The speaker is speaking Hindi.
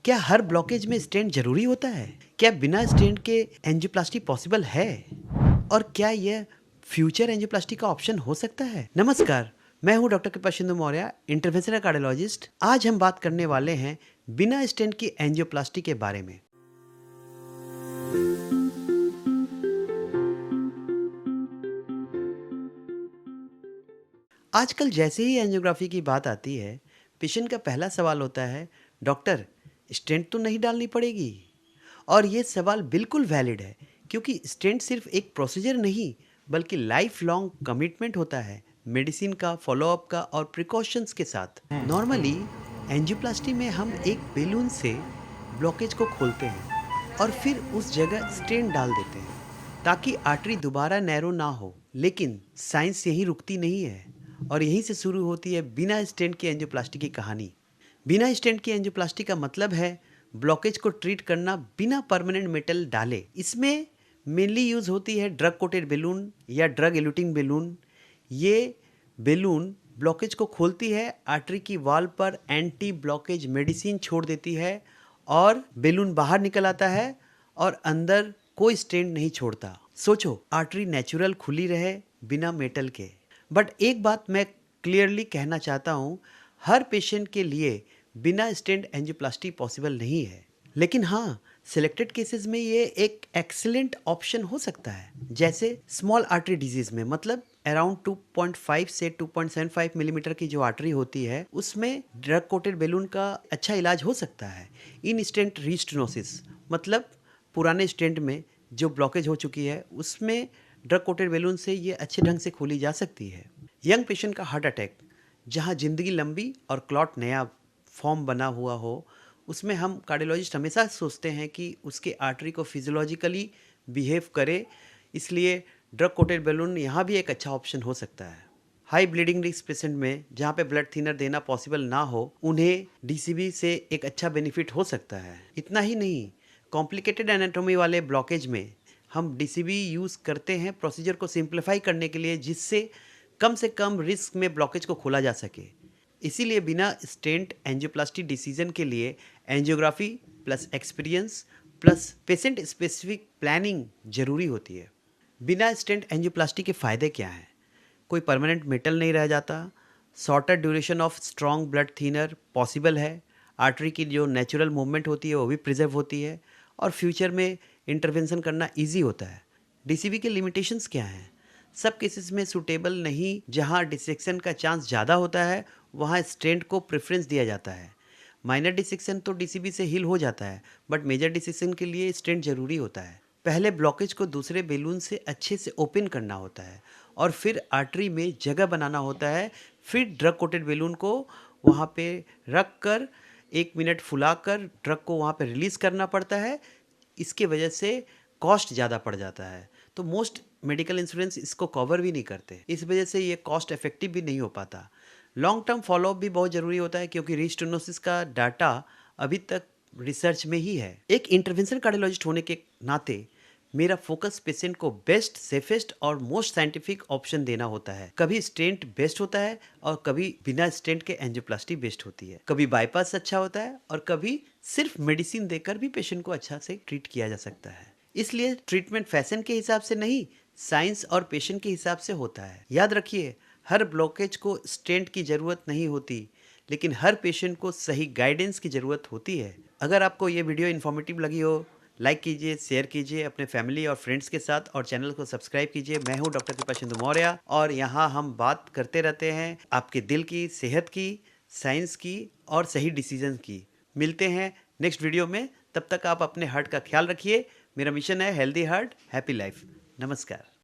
क्या हर ब्लॉकेज में स्टेंट जरूरी होता है? क्या बिना स्टेंट के एंजियोप्लास्टी पॉसिबल है? और क्या यह फ्यूचर एंजियोप्लास्टी का ऑप्शन हो सकता है? नमस्कार, मैं हूं डॉक्टर कृपा सिंधु मौर्य, इंटरवेंशनल कार्डियोलॉजिस्ट। आज हम बात करने वाले हैं बिना स्टेंट की एंजियोप्लास्टी के बारे में। आजकल जैसे ही एंजियोग्राफी की बात आती है, पेशेंट का पहला सवाल होता है, डॉक्टर स्टेंट तो नहीं डालनी पड़ेगी? और ये सवाल बिल्कुल वैलिड है, क्योंकि स्टेंट सिर्फ एक प्रोसीजर नहीं बल्कि लाइफ लॉन्ग कमिटमेंट होता है, मेडिसिन का, फॉलोअप का और प्रिकॉशंस के साथ। नॉर्मली एंजियोप्लास्टी में हम एक बेलून से ब्लॉकेज को खोलते हैं और फिर उस जगह स्टेंट डाल देते हैं ताकि आर्टरी दोबारा नैरो ना हो। लेकिन साइंस यहीं रुकती नहीं है और यहीं से शुरू होती है बिना स्टेंट की एंजियोप्लास्टी की कहानी। बिना स्टेंट की एंजियोप्लास्टी का मतलब है ब्लॉकेज को ट्रीट करना बिना परमानेंट मेटल डाले। इसमें मेनली यूज होती है ड्रग कोटेड बेलून या ड्रग एलुटिंग बेलून। ये बेलून ब्लॉकेज को खोलती है, आर्टरी की वॉल पर एंटी ब्लॉकेज मेडिसिन छोड़ देती है और बेलून बाहर निकल आता है और अंदर कोई स्टेंट नहीं छोड़ता। सोचो, आर्टरी नेचुरल खुली रहे बिना मेटल के। बट एक बात मैं क्लियरली कहना चाहता हूँ, हर पेशेंट के लिए बिना स्टेंट एंजियोप्लास्टी पॉसिबल नहीं है। लेकिन हाँ, सिलेक्टेड केसेस में ये एक एक्सीलेंट ऑप्शन हो सकता है। जैसे स्मॉल आर्टरी डिजीज में, मतलब अराउंड 2.5 से 2.75 मिलीमीटर की जो आर्टरी होती है, उसमें ड्रग कोटेड बेलून का अच्छा इलाज हो सकता है। इन स्टेंट रीस्टेनोसिस, मतलब पुराने स्टेंट में जो ब्लॉकेज हो चुकी है, उसमें ड्रग कोटेड बेलून से ये अच्छे ढंग से खोली जा सकती है। यंग पेशेंट का हार्ट अटैक, जहाँ ज़िंदगी लंबी और क्लॉट नया फॉर्म बना हुआ हो, उसमें हम कार्डियोलॉजिस्ट हमेशा सोचते हैं कि उसके आर्टरी को फिजियोलॉजिकली बिहेव करे, इसलिए ड्रग कोटेड बैलून यहाँ भी एक अच्छा ऑप्शन हो सकता है। हाई ब्लीडिंग रिस्क पेशेंट में, जहाँ पे ब्लड थिनर देना पॉसिबल ना हो, उन्हें डीसीबी से एक अच्छा बेनिफिट हो सकता है। इतना ही नहीं, कॉम्प्लिकेटेड एनाटॉमी वाले ब्लॉकेज में हम डीसीबी यूज़ करते हैं प्रोसीजर को सिंप्लीफाई करने के लिए, जिससे कम से कम रिस्क में ब्लॉकेज को खोला जा सके। इसीलिए बिना स्टेंट एंजियोप्लास्टी डिसीजन के लिए angiography plus experience plus patient specific planning जरूरी होती है। बिना स्टेंट एंजियोप्लास्टी के फ़ायदे क्या हैं? कोई परमानेंट मेटल नहीं रह जाता, shorter duration of strong blood thinner possible है, आर्टरी की जो नेचुरल मूवमेंट होती है वो भी प्रिजर्व होती है और फ्यूचर में इंटरवेंशन करना ईजी होता है। डीसीबी के लिमिटेशंस क्या हैं? सब केसेस में सूटेबल नहीं। जहां डिसेक्शन का चांस ज़्यादा होता है वहां स्टेंट को प्रेफरेंस दिया जाता है। माइनर डिसेक्शन तो डीसीबी से हील हो जाता है, बट मेजर डिसेक्शन के लिए स्टेंट जरूरी होता है। पहले ब्लॉकेज को दूसरे बेलून से अच्छे से ओपन करना होता है और फिर आर्टरी में जगह बनाना होता है। फिर ड्रग कोटेड बेलून को वहाँ पे रख कर 1 मिनट फुलाकर ड्रग को वहाँ पे रिलीज़ करना पड़ता है। इसके वजह से कॉस्ट ज़्यादा पड़ जाता है, तो मोस्ट मेडिकल इंश्योरेंस इसको कवर भी नहीं करते। इस वजह से ये कॉस्ट इफेक्टिव भी नहीं हो पाता। लॉन्ग टर्म फॉलोअप भी बहुत ज़रूरी होता है, क्योंकि रीस्टेनोसिस का डाटा अभी तक रिसर्च में ही है। एक इंटरवेंशनल कार्डियोलॉजिस्ट होने के नाते मेरा फोकस पेशेंट को बेस्ट, सेफेस्ट और मोस्ट साइंटिफिक ऑप्शन देना होता है। कभी स्टेंट बेस्ट होता है और कभी बिना स्टेंट के एंजियोप्लास्टी बेस्ट होती है। कभी बाईपास अच्छा होता है और कभी सिर्फ मेडिसिन देकर भी पेशेंट को अच्छा से ट्रीट किया जा सकता है। इसलिए ट्रीटमेंट फैशन के हिसाब से नहीं, साइंस और पेशेंट के हिसाब से होता है। याद रखिए, हर ब्लॉकेज को स्टेंट की ज़रूरत नहीं होती, लेकिन हर पेशेंट को सही गाइडेंस की ज़रूरत होती है। अगर आपको ये वीडियो इन्फॉर्मेटिव लगी हो, लाइक कीजिए, शेयर कीजिए अपने फैमिली और फ्रेंड्स के साथ और चैनल को सब्सक्राइब कीजिए। मैं हूं डॉक्टर कृपा सिंधु मौर्य और यहाँ हम बात करते रहते हैं आपके दिल की, सेहत की, साइंस की और सही डिसीजन की। मिलते हैं नेक्स्ट वीडियो में। तब तक आप अपने हार्ट का ख्याल रखिए। मेरा मिशन है हेल्दी हार्ट हैप्पी लाइफ। नमस्कार।